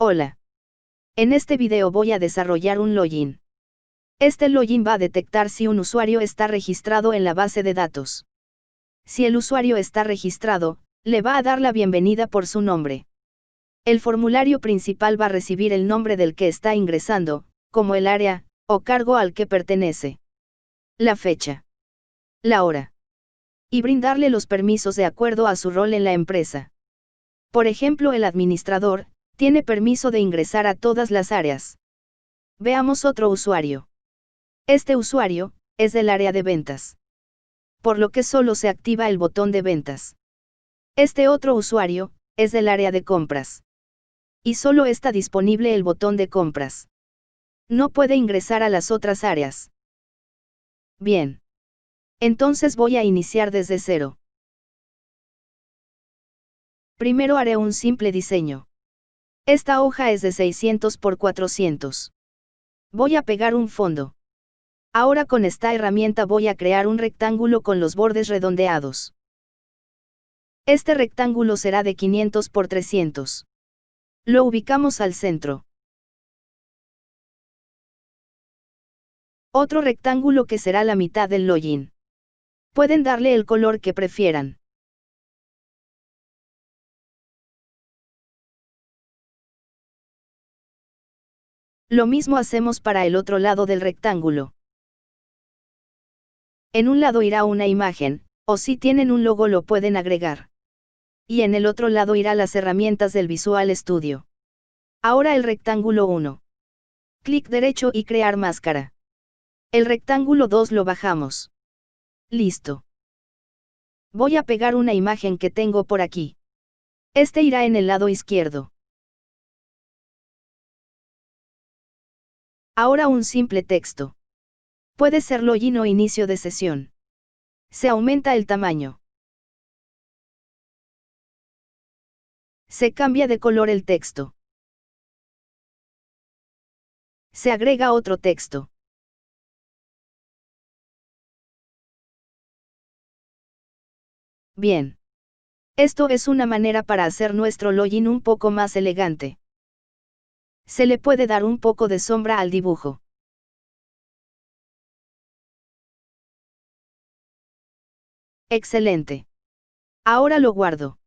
Hola. En este video voy a desarrollar un login. Este login va a detectar si un usuario está registrado en la base de datos. Si el usuario está registrado, le va a dar la bienvenida por su nombre. El formulario principal va a recibir el nombre del que está ingresando, como el área, o cargo al que pertenece, la fecha, la hora, y brindarle los permisos de acuerdo a su rol en la empresa. Por ejemplo, el administrador tiene permiso de ingresar a todas las áreas. Veamos otro usuario. Este usuario es del área de ventas, por lo que solo se activa el botón de ventas. Este otro usuario es del área de compras, y solo está disponible el botón de compras. No puede ingresar a las otras áreas. Bien. Entonces voy a iniciar desde cero. Primero haré un simple diseño. Esta hoja es de 600 por 400. Voy a pegar un fondo. Ahora con esta herramienta voy a crear un rectángulo con los bordes redondeados. Este rectángulo será de 500 por 300. Lo ubicamos al centro. Otro rectángulo que será la mitad del login. Pueden darle el color que prefieran. Lo mismo hacemos para el otro lado del rectángulo. En un lado irá una imagen, o si tienen un logo lo pueden agregar. Y en el otro lado irá las herramientas del Visual Studio. Ahora el rectángulo 1. Clic derecho y crear máscara. El rectángulo 2 lo bajamos. Listo. Voy a pegar una imagen que tengo por aquí. Este irá en el lado izquierdo. Ahora un simple texto. Puede ser login o inicio de sesión. Se aumenta el tamaño. Se cambia de color el texto. Se agrega otro texto. Bien. Esto es una manera para hacer nuestro login un poco más elegante. Se le puede dar un poco de sombra al dibujo. Excelente. Ahora lo guardo.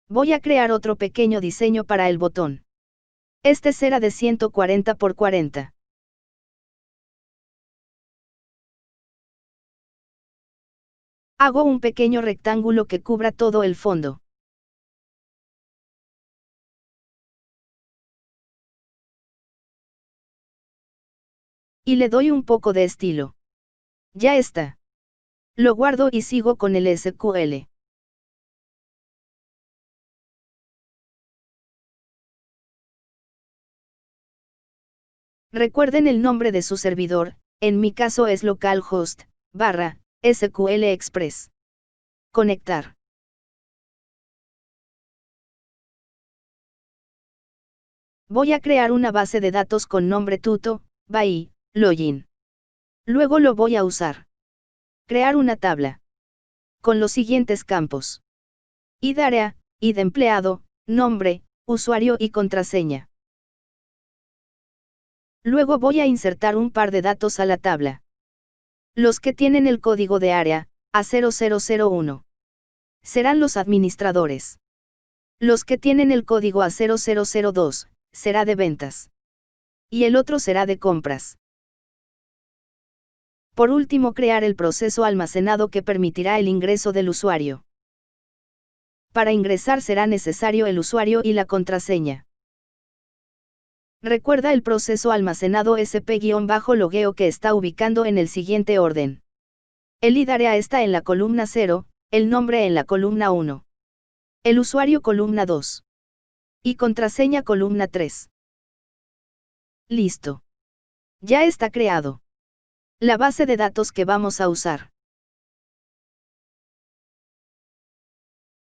Voy a crear otro pequeño diseño para el botón. Este será de 140 por 40. Hago un pequeño rectángulo que cubra todo el fondo. Y le doy un poco de estilo. Ya está. Lo guardo y sigo con el SQL. Recuerden el nombre de su servidor, en mi caso es localhost, /SQL Express. Conectar. Voy a crear una base de datos con nombre tuto, by, login. Luego lo voy a usar. Crear una tabla. Con los siguientes campos. Id área, id empleado, nombre, usuario y contraseña. Luego voy a insertar un par de datos a la tabla. Los que tienen el código de área, A0001. Serán los administradores. Los que tienen el código A0002, será de ventas. Y el otro será de compras. Por último, crear el proceso almacenado que permitirá el ingreso del usuario. Para ingresar será necesario el usuario y la contraseña. Recuerda el proceso almacenado SP-logueo que está ubicando en el siguiente orden. El id área está en la columna 0, el nombre en la columna 1. El usuario columna 2. Y contraseña columna 3. Listo. Ya está creado. La base de datos que vamos a usar.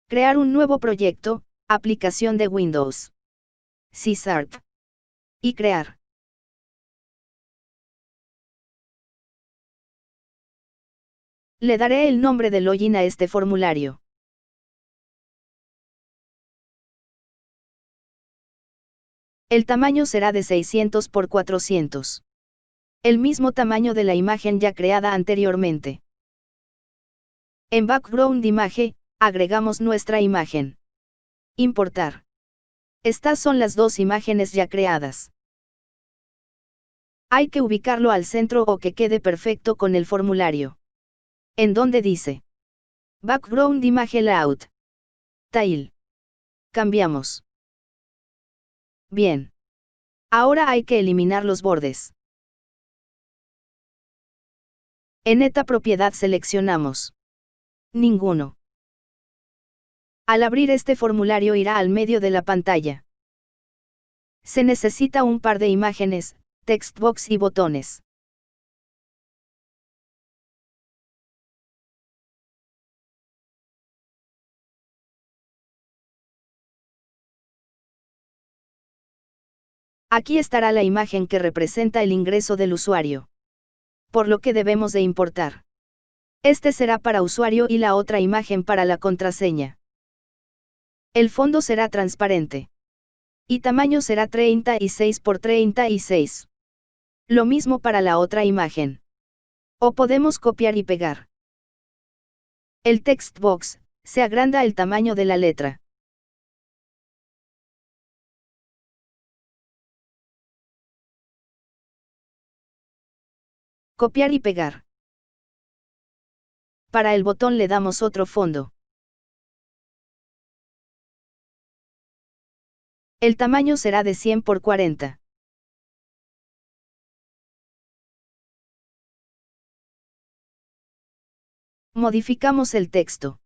Crear un nuevo proyecto, aplicación de Windows. C#. Y crear. Le daré el nombre de login a este formulario. El tamaño será de 600 por 400. El mismo tamaño de la imagen ya creada anteriormente. En Background Image, agregamos nuestra imagen. Importar. Estas son las dos imágenes ya creadas. Hay que ubicarlo al centro o que quede perfecto con el formulario. En donde dice Background Image Layout. Tile. Cambiamos. Bien. Ahora hay que eliminar los bordes. En esta propiedad seleccionamos ninguno. Al abrir este formulario irá al medio de la pantalla. Se necesita un par de imágenes, textbox y botones. Aquí estará la imagen que representa el ingreso del usuario. Por lo que debemos de importar. Este será para usuario y la otra imagen para la contraseña. El fondo será transparente. Y tamaño será 36 por 36. Lo mismo para la otra imagen. O podemos copiar y pegar. El text box, se agranda el tamaño de la letra. Copiar y pegar. Para el botón le damos otro fondo. El tamaño será de 100 por 40. Modificamos el texto.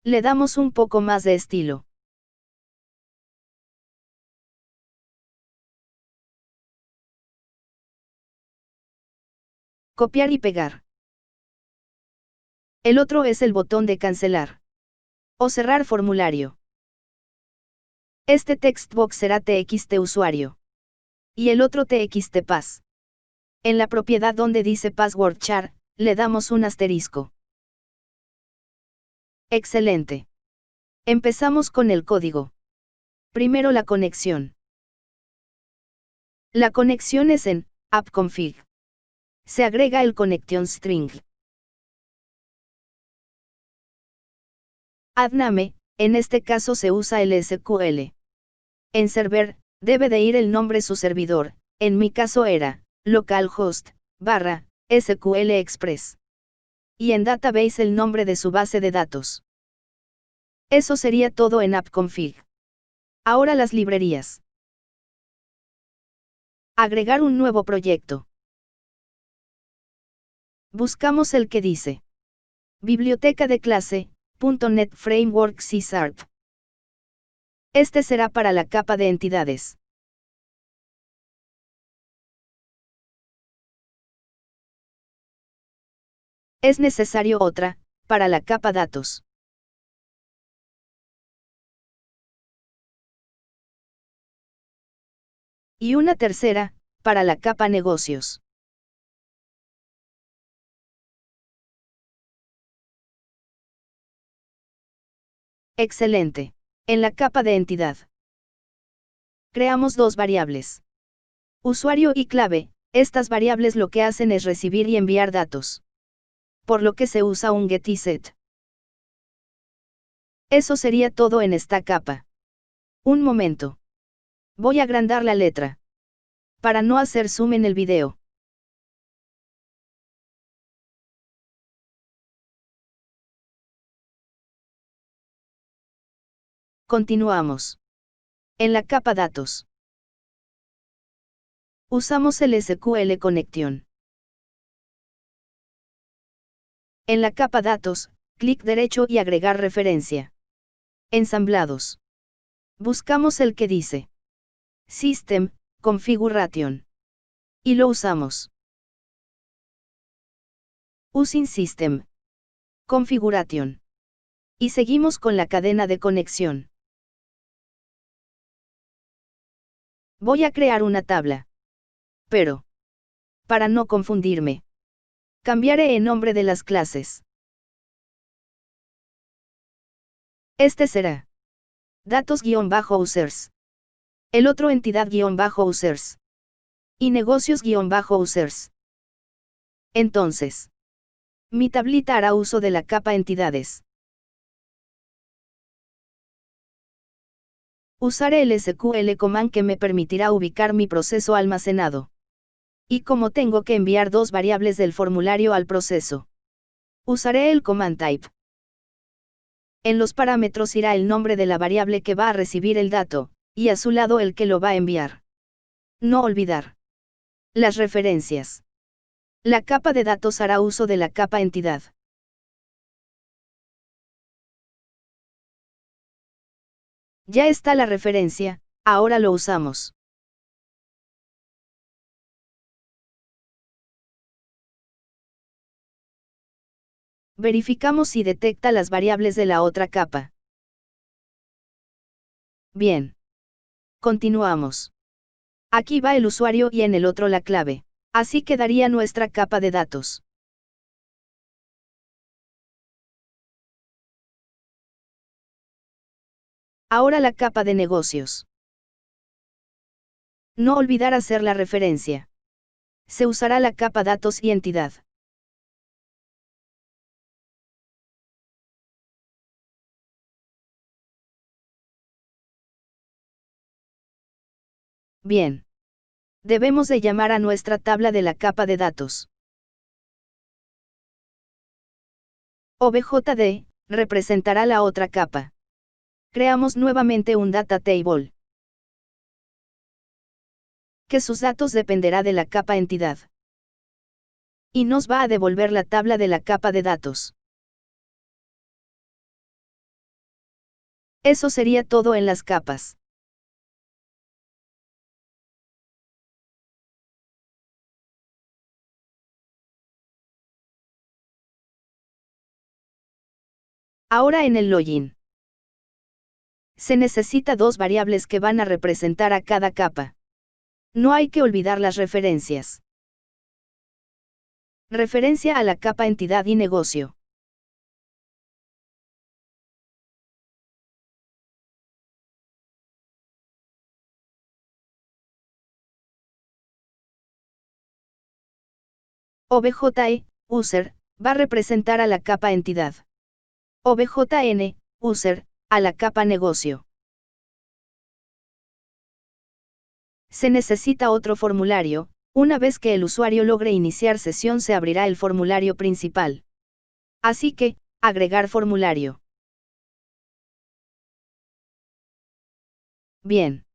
Le damos un poco más de estilo. Copiar y pegar. El otro es el botón de cancelar. O cerrar formulario. Este text box será txt usuario. Y el otro txt pass. En la propiedad donde dice password char, le damos un asterisco. Excelente. Empezamos con el código. Primero la conexión. La conexión es en appconfig. Se agrega el connection string. Add name, en este caso se usa el SQL. En server, debe de ir el nombre su servidor, en mi caso era, localhost, /SQL Express. Y en database el nombre de su base de datos. Eso sería todo en appconfig. Ahora las librerías. Agregar un nuevo proyecto. Buscamos el que dice Biblioteca de clase, .NET Framework C#. Este será para la capa de entidades. Es necesario otra, para la capa datos. Y una tercera, para la capa negocios. Excelente. En la capa de entidad. Creamos dos variables. Usuario y clave, estas variables lo que hacen es recibir y enviar datos. Por lo que se usa un get y set. Eso sería todo en esta capa. Un momento. Voy a agrandar la letra. Para no hacer zoom en el video. Continuamos. En la capa datos. Usamos el SQL Connection. En la capa datos, clic derecho y agregar referencia. Ensamblados. Buscamos el que dice System, Configuration. Y lo usamos. Using System. Configuration. Y seguimos con la cadena de conexión. Voy a crear una tabla. Pero, para no confundirme, Cambiaré el nombre de las clases. Este será datos-users. El otro entidad-users. Y negocios-users. Entonces, mi tablita hará uso de la capa entidades. Usaré el SQL command que me permitirá ubicar mi proceso almacenado. Y como tengo que enviar dos variables del formulario al proceso, usaré el command type. En los parámetros irá el nombre de la variable que va a recibir el dato, y a su lado el que lo va a enviar. No olvidar las referencias. La capa de datos hará uso de la capa entidad. Ya está la referencia, ahora lo usamos. Verificamos si detecta las variables de la otra capa. Bien. Continuamos. Aquí va el usuario y en el otro la clave. Así quedaría nuestra capa de datos. Ahora la capa de negocios. No olvidar hacer la referencia. Se usará la capa datos y entidad. Bien. Debemos de llamar a nuestra tabla de la capa de datos. OBJD, representará la otra capa. Creamos nuevamente un data table. Que sus datos dependerá de la capa entidad. Y nos va a devolver la tabla de la capa de datos. Eso sería todo en las capas. Ahora en el login. Se necesita dos variables que van a representar a cada capa. No hay que olvidar las referencias. Referencia a la capa entidad y negocio. OBJE, user, va a representar a la capa entidad. OBJN, user, a la capa negocio. Se necesita otro formulario. Una vez que el usuario logre iniciar sesión se abrirá el formulario principal. Así que, agregar formulario. Bien.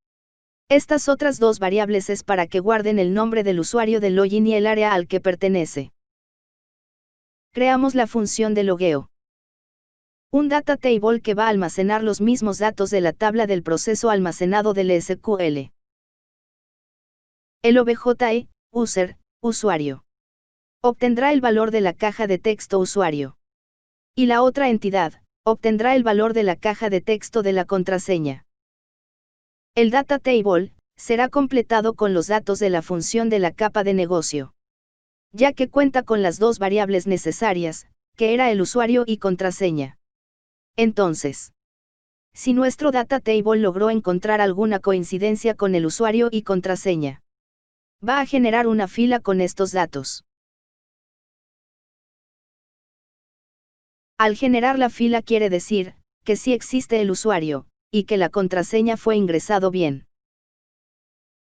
Estas otras dos variables es para que guarden el nombre del usuario del login y el área al que pertenece. Creamos la función de logueo. Un data table que va a almacenar los mismos datos de la tabla del proceso almacenado del SQL. El OBJE, user, usuario. Obtendrá el valor de la caja de texto usuario. Y la otra entidad, obtendrá el valor de la caja de texto de la contraseña. El data table será completado con los datos de la función de la capa de negocio. Ya que cuenta con las dos variables necesarias, que era el usuario y contraseña. Entonces, si nuestro data table logró encontrar alguna coincidencia con el usuario y contraseña, va a generar una fila con estos datos. Al generar la fila quiere decir, que sí existe el usuario, y que la contraseña fue ingresado bien.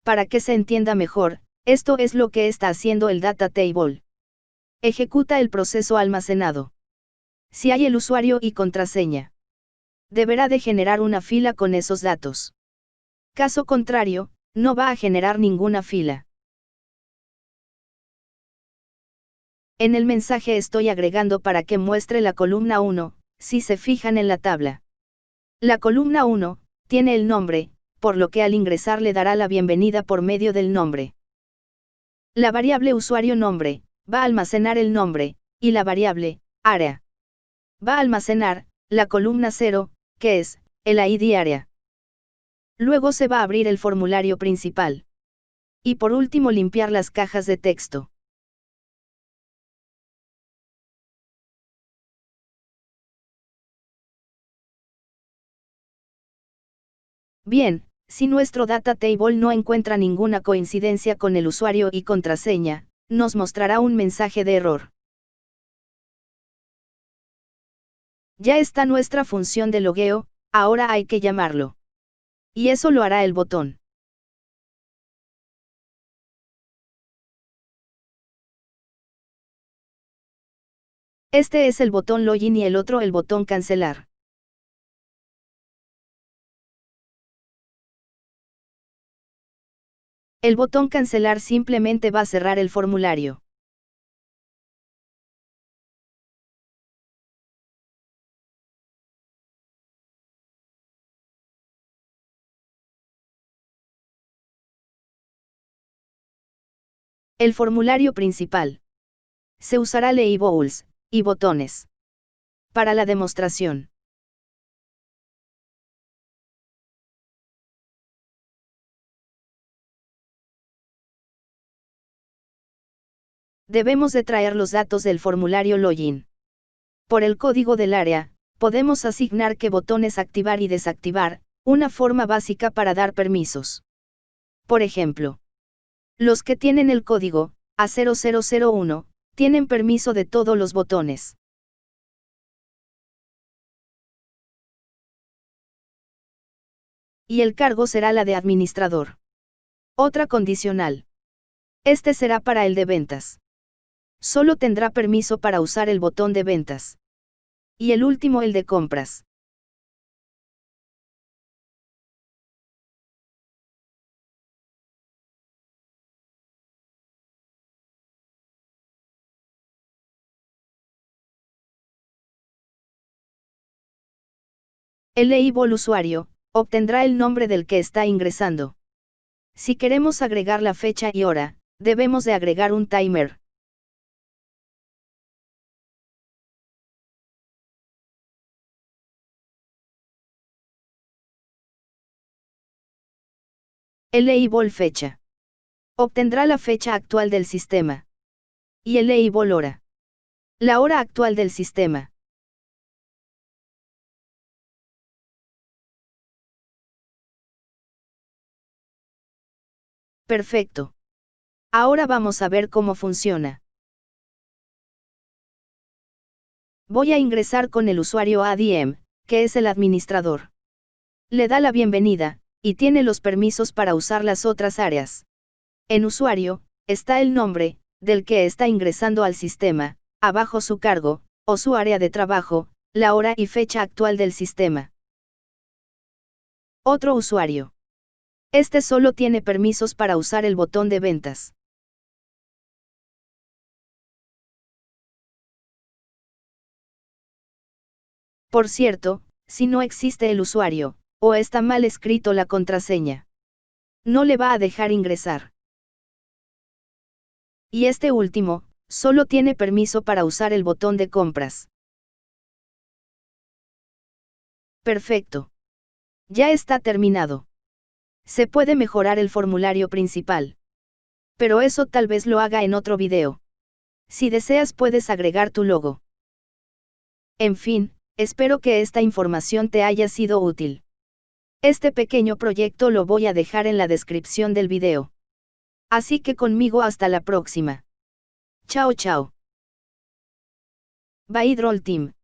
Para que se entienda mejor, esto es lo que está haciendo el data table. Ejecuta el proceso almacenado. Si hay el usuario y contraseña, deberá de generar una fila con esos datos. Caso contrario, no va a generar ninguna fila. En el mensaje estoy agregando para que muestre la columna 1, si se fijan en la tabla. La columna 1, tiene el nombre, por lo que al ingresar le dará la bienvenida por medio del nombre. La variable usuario nombre, va a almacenar el nombre, y la variable, área, va a almacenar, la columna 0, que es, el ID área. Luego se va a abrir el formulario principal. Y por último limpiar las cajas de texto. Bien, si nuestro data table no encuentra ninguna coincidencia con el usuario y contraseña, nos mostrará un mensaje de error. Ya está nuestra función de logueo, ahora hay que llamarlo. Y eso lo hará el botón. Este es el botón login y el otro el botón cancelar. El botón cancelar simplemente va a cerrar el formulario. El formulario principal. Se usará labels y botones. Para la demostración. Debemos de traer los datos del formulario login. Por el código del área, podemos asignar qué botones activar y desactivar, una forma básica para dar permisos. Por ejemplo, los que tienen el código A0001 tienen permiso de todos los botones. Y el cargo será la de administrador. Otra condicional. Este será para el de ventas. Solo tendrá permiso para usar el botón de ventas. Y el último el de compras. El label usuario obtendrá el nombre del que está ingresando. Si queremos agregar la fecha y hora, debemos de agregar un timer. El label fecha obtendrá la fecha actual del sistema. Y el label hora. La hora actual del sistema. Perfecto. Ahora vamos a ver cómo funciona. Voy a ingresar con el usuario ADM, que es el administrador. Le da la bienvenida, y tiene los permisos para usar las otras áreas. En usuario, está el nombre, del que está ingresando al sistema, abajo su cargo, o su área de trabajo, la hora y fecha actual del sistema. Otro usuario. Este solo tiene permisos para usar el botón de ventas. Por cierto, si no existe el usuario, o está mal escrito la contraseña, no le va a dejar ingresar. Y este último, solo tiene permiso para usar el botón de compras. Perfecto. Ya está terminado. Se puede mejorar el formulario principal. Pero eso tal vez lo haga en otro video. Si deseas puedes agregar tu logo. En fin, espero que esta información te haya sido útil. Este pequeño proyecto lo voy a dejar en la descripción del video. Así que conmigo hasta la próxima. Chao chao. Bye Droll Team.